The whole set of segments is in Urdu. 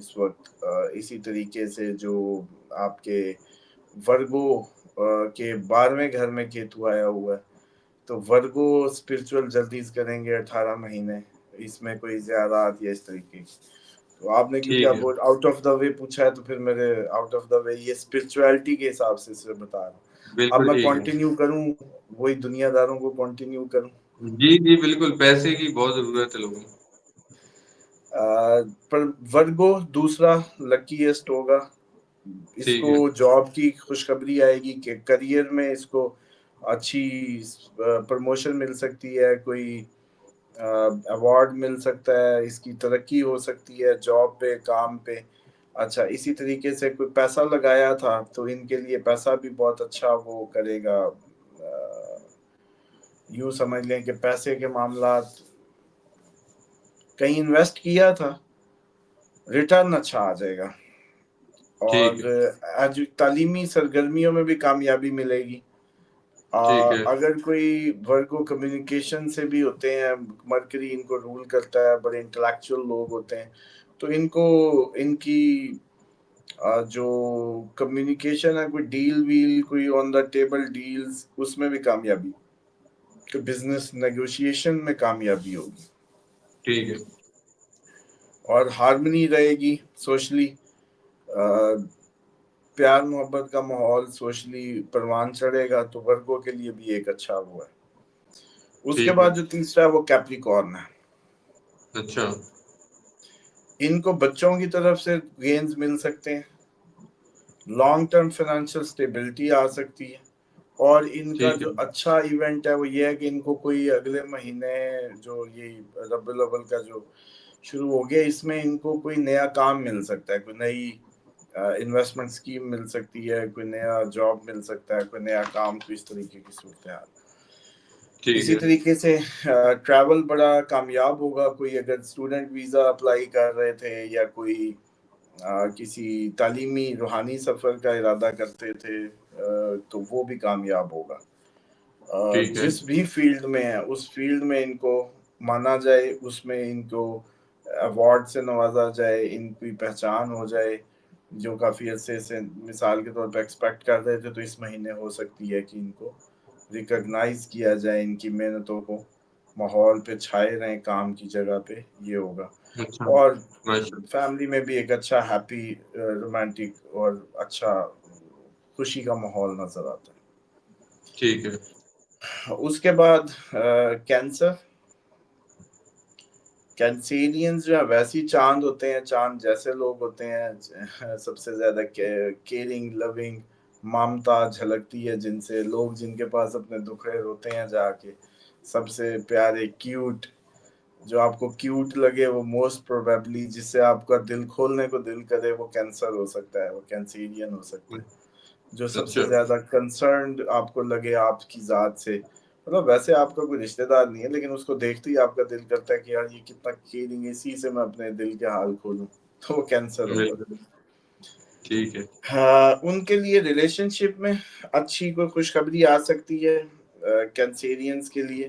اس وقت. اسی طریقے سے جو آپ کے ورگو کے 12ویں گھر میں کیتو آیا ہوا ہے تو ورگو اسپرچل جلدی کریں گے 18 مہینے, اس میں کوئی زیادات یا اس طریقے کی. تو آپ نے کیونکہ ٹھیک ہے, اب آؤٹ آف دا وے پوچھا ہے تو پھر میرے آؤٹ آف دا وے یہ اسپرچویلٹی کے حساب سے بتا رہا ہوں. اب بالکل میں ٹھیک ہے. کنٹینیو کروں وہی دنیا داروں کو کنٹینیو کروں. جی جی بالکل, پیسے کی بہت ضرورت ہے لوگوں کو. پر ورگو دوسرا لکیسٹ ہوگا. اس ٹھیک کو ہے, جاب کی خوشخبری آئے گی کہ کریئر میں اس کو اچھی پروموشن مل سکتی ہے, کوئی ایوارڈ مل سکتا ہے, اس کی ترقی ہو سکتی ہے جاب پہ, کام پہ. اچھا, اسی طریقے سے کوئی پیسہ لگایا تھا تو ان کے لیے پیسہ بھی بہت اچھا وہ کرے گا. یوں سمجھ لیں کہ پیسے کے معاملات, کہیں انویسٹ کیا تھا ریٹرن اچھا آ جائے گا. اور ٹھیک ہے, تعلیمی سرگرمیوں میں بھی کامیابی ملے گی. ٹھیک ہے, اگر کوئی ورگو کمیونیکیشن سے بھی ہوتے ہیں, مرکری ان کو رول کرتا ہے, بڑے انٹلیکچوئل لوگ ہوتے ہیں, تو ان کو ان کی جو کمیونیکیشن ہے, کوئی ڈیل ویل, کوئی آن دا ٹیبل ڈیلز, اس میں بھی کامیابی, کہ بزنس نیگوشیشن میں کامیابی ہوگی. ٹھیک ہے, اور ہارمنی رہے گی سوشلی, پیار محبت کا ماحول سوشلی پروان چڑھے گا, تو ورگو کے لیے بھی ایک اچھا ہوا ہے. اس کے ٹھیک ہے. بعد جو تیسرا ہے وہ کیپریکارن ہے. اچھا, ان کو بچوں کی طرف سے گینز مل سکتے ہیں, لانگ ٹرم فائنینشیل سٹیبلٹی آ سکتی ہے. اور ان کا ٹھیک ہے, جو اچھا ایونٹ ہے وہ یہ ہے کہ ان کو کوئی اگلے مہینے جو یہ ربیع الاول کا جو شروع ہو گیا, اس میں ان کو کوئی نیا کام مل سکتا ہے, کوئی نئی انویسٹمنٹ اسکیم مل سکتی ہے, کوئی نیا جاب مل سکتا ہے, کوئی نیا کام, تو اس طریقے کی صورتحال. ٹھیک اسی ہے, طریقے سے ٹریول بڑا کامیاب ہوگا. کوئی اگر اسٹوڈنٹ ویزا اپلائی کر رہے تھے یا کوئی کسی تعلیمی روحانی سفر کا ارادہ کرتے تھے تو وہ بھی کامیاب ہوگا. ٹھیک ہے, جس بھی فیلڈ میں ہے اس فیلڈ میں ان کو مانا جائے, اس میں ان کو ایوارڈ سے نوازا جائے, ان کی پہچان ہو جائے, جو کافی عرصے سے مثال کے طور پہ ایکسپیکٹ کر رہے تھے, تو اس مہینے ہو سکتی ہے کہ ان کو ریکگنائز کیا جائے, ان کی محنتوں کو ماحول پہ چھائے رہیں کام کی جگہ پہ, یہ ہوگا. اچھا, اور ماشاء فیملی میں بھی ایک اچھا ہیپی رومانٹک اور اچھا خوشی کا ماحول نظر آتا ہے. ٹھیک ہے, اس کے بعد کینسر. کینسیرینز جو ہے ویسی چاند ہوتے ہیں, چاند جیسے لوگ ہوتے ہیں, سب سے زیادہ کیئرنگ, لونگ, ممتا جھلکتی ہے جن سے, لوگ جن کے پاس اپنے دکھڑے روتے ہیں جا کے, سب سے پیارے, کیوٹ, جو آپ کو کیوٹ لگے, وہ موسٹ پروبیبلی جس سے آپ کا دل کھولنے کو دل کرے, وہ کینسر ہو سکتا ہے, وہ کینسیرین ہو سکتا ہے. جو سب سے اچھا, زیادہ کنسرنڈ آپ کو لگے آپ کی ذات سے, مطلب ویسے آپ کا کوئی رشتہ دار نہیں ہے لیکن اس کو دیکھتے ہی آپ کا دل کرتا ہے کہ یار یہ کتنا کیئرنگ ہے, اسی سے میں اپنے دل کے حال کھولوں, تو وہ کینسر ہوگا. بالکل, ٹھیک ہے, ان کے لیے ریلیشن شپ میں اچھی کوئی خوشخبری آ سکتی ہے. کینسیرینز کے لیے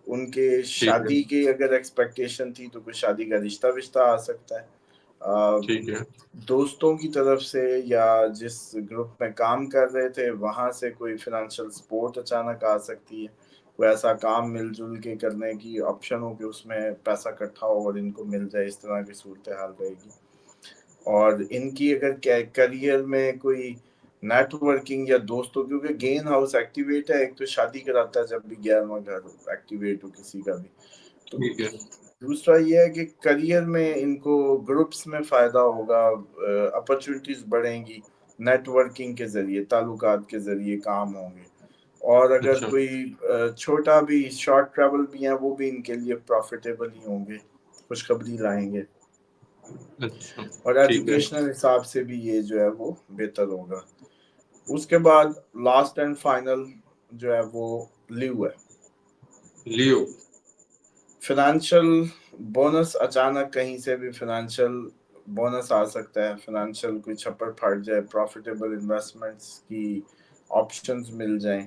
ان کے ٹھیک ہے, شادی کی اگر ایکسپیکٹیشن تھی تو کوئی شادی کا رشتہ آ سکتا ہے. ٹھیک ہے, دوستوں کی طرف سے یا جس گروپ میں کام کر رہے تھے وہاں سے کوئی فنانشل سپورٹ اچانک آ سکتی ہے, کوئی ایسا کام مل جل کے کرنے کی آپشن ہو کہ اس میں پیسہ اکٹھا ہو اور ان کو مل جائے, اس طرح کی صورتحال رہے گی. اور ان کی اگر کریئر میں کوئی نیٹ ورکنگ یا دوستوں, کیونکہ گین ہاؤس ایکٹیویٹ ہے, ایک تو شادی کراتا ہے جب بھی 11واں گھر ایکٹیویٹ ہو کسی کا بھی, تو ٹھیک ہے, دوسرا یہ ہے کہ کریئر میں ان کو گروپس میں فائدہ ہوگا, اپرچونٹیز بڑھیں گی, نیٹ ورکنگ کے ذریعے, تعلقات کے ذریعے کام ہوں گے. اور اگر اچھا, کوئی چھوٹا بھی شارٹ ٹریول بھی ہیں وہ بھی ان کے لیے پروفیٹیبل ہی ہوں گے, خوشخبری لائیں گے. اچھا, اور ٹھیک ہے, ایجوکیشنل حساب سے بھی یہ جو ہے وہ بہتر ہوگا. اس کے بعد لاسٹ اینڈ فائنل جو ہے وہ لیو ہے. لیو, فائنینشل بونس, اچانک کہیں سے بھی فائنینشل بونس آ سکتا ہے, فائنینشیل کوئی چھپر پھٹ جائے, پروفیٹیبل انویسٹمنٹس کی آپشنز مل جائیں,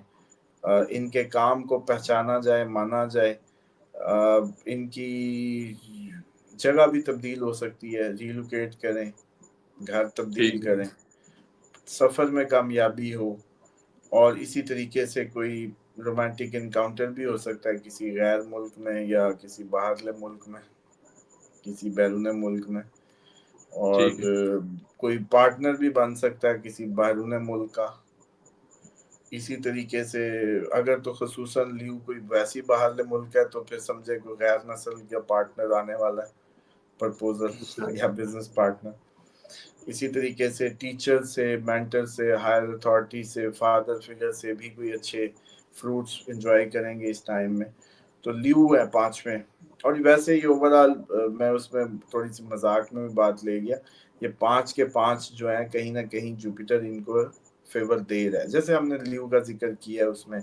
ان کے کام کو پہچانا جائے, مانا جائے, ان کی جگہ بھی تبدیل ہو سکتی ہے, ریلوکیٹ کریں, گھر تبدیل ٹھیک ہے کریں، سفر میں کامیابی ہو، اور اسی طریقے سے کوئی رومانٹک انکاؤنٹر بھی ہو سکتا ہے کسی غیر ملک میں یا کسی باہرلے ملک میں، کسی بیرون ملک میں، اور ٹھیک ہے کوئی پارٹنر بھی بن سکتا ہے کسی بیرون ملک کا۔ اسی طریقے سے اگر تو خصوصاً لیو کوئی ویسی باہرلے ملک ہے تو پھر سمجھے کوئی غیر نسل یا پارٹنر آنے والا ہے، پرپوزل یا بزنس پارٹنر۔ اسی طریقے سے ٹیچر سے، مینٹر سے، ہائر اتھارٹی سے، فادر فگر سے بھی کوئی اچھے فروٹس انجوائے کریں گے اس ٹائم میں۔ تو لیو ہے 5ویں، اور ویسے ہی اوورآل میں اس میں تھوڑی سی مذاق میں بھی بات لے گیا، یہ 5 کے 5 جو ہیں کہیں نہ کہیں جوپیٹر ان کو فیور دے رہا ہے، جیسے ہم نے لیو کا ذکر کیا اس میں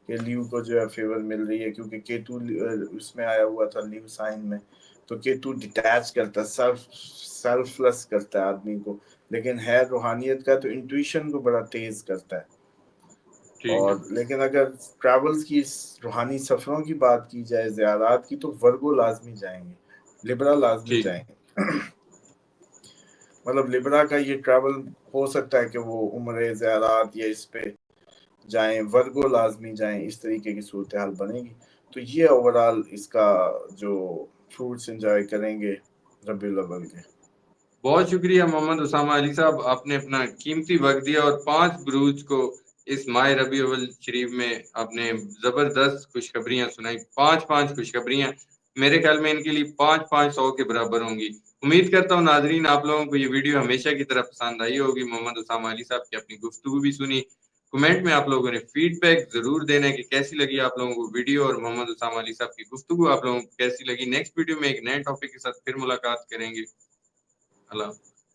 کہ لیو کو جو ہے فیور مل رہی ہے کیونکہ کیتو اس میں آیا ہوا تھا لیو سائن میں، تو کیتو ڈیٹیچ کرتا ہے، سیلف لیس کرتا ہے آدمی کو، لیکن ہے روحانیت کا تو انٹویشن کو بڑا تیز کرتا ہے۔ ٹھیک ہے اور لیکن اگر ٹریولز کی، روحانی سفروں کی بات کی جائے، زیارات کی، تو ورگو لازمی جائیں گے، لبرا لازمی ٹھیک جائیں گے۔ مطلب لبرا کا یہ ٹریول ہو سکتا ہے کہ وہ عمرے، زیارات یا اس پہ جائیں، ورگو لازمی جائیں، اس طریقے کی صورتحال بنے گی۔ تو یہ اوورآل اس کا جو فروٹس انجوائے کریں گے ربیع الاول کے۔ بہت شکریہ محمد اسامہ علی صاحب، آپ نے اپنا قیمتی وقت دیا اور 5 بروج کو اس ماہ ربیع الاول شریف میں آپ نے زبردست خوشخبریاں سنائی، 5 خوشخبریاں، میرے خیال میں ان کے لیے 500 کے برابر ہوں گی۔ امید کرتا ہوں ناظرین آپ لوگوں کو یہ ویڈیو ہمیشہ کی طرح پسند آئی ہوگی۔ محمد اسامہ علی صاحب کی اپنی گفتگو بھی سنی، کمنٹ میں آپ لوگوں نے فیڈ بیک ضرور دینا ہے کہ کیسی لگی آپ لوگوں کو ویڈیو، اور محمد اسامہ علی صاحب کی گفتگو آپ لوگوں کو کیسی لگی۔ نیکسٹ ویڈیو میں ایک نئے ٹاپک کے ساتھ پھر ملاقات کریں گے۔ اللہ